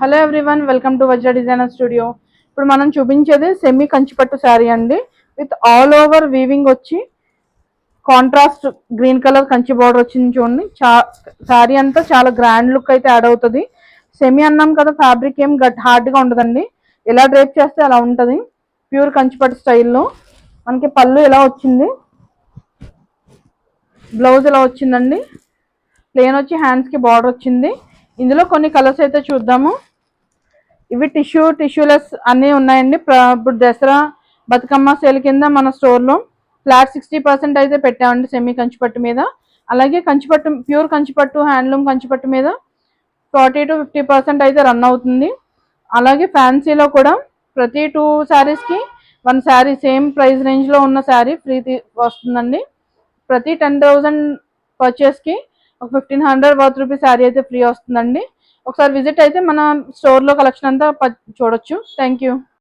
Hello everyone, welcome to Vajra designer studio. ఇప్పుడు మనం చూపించేది సెమీ కంచిపట్టు శారీ అండి. విత్ ఆల్ ఓవర్ వీవింగ్ వచ్చి contrast green colour Kanchi border వచ్చింది చూడండి. శారీ అంతా చాలా గ్రాండ్ లుక్ అయితే యాడ్ అవుతుంది. సెమీ అన్నాం కదా, ఫ్యాబ్రిక్ ఏం హార్డ్గా ఉండదండి. ఎలా డ్రేప్ చేస్తే అలా ఉంటుంది. ప్యూర్ కంచిపట్టు స్టైల్లో మనకి పళ్ళు ఎలా వచ్చింది, బ్లౌజ్ ఎలా వచ్చిందండి. ప్లేన్ వచ్చి హ్యాండ్స్కి బార్డర్ వచ్చింది. ఇందులో కొన్ని కలర్స్ అయితే చూద్దాము. ఇవి టిష్యూలెస్ అన్నీ ఉన్నాయండి. ఇప్పుడు దసరా బతుకమ్మ సేల్ కింద మన స్టోర్లో ఫ్లాట్ 60% అయితే పెట్టామండి సెమీ కంచిపట్టు మీద. అలాగే కంచిపట్టు, ప్యూర్ కంచిపట్టు, హ్యాండ్లూమ్ కంచిపట్టు మీద 40 to 50% అయితే రన్ అవుతుంది. అలాగే ఫ్యాన్సీలో కూడా ప్రతి 2 శారీస్కి 1 శారీ సేమ్ ప్రైస్ రేంజ్లో ఉన్న శారీ ఫ్రీ వస్తుందండి. ప్రతి 10,000 పర్చేస్కి ఒక 1,500 వర్త్ రూపీస్ శారీ అయితే ఫ్రీ వస్తుందండి. ఒకసారి విజిట్ అయితే మన స్టోర్లో కలెక్షన్ అంతా చూడొచ్చు. Thank you.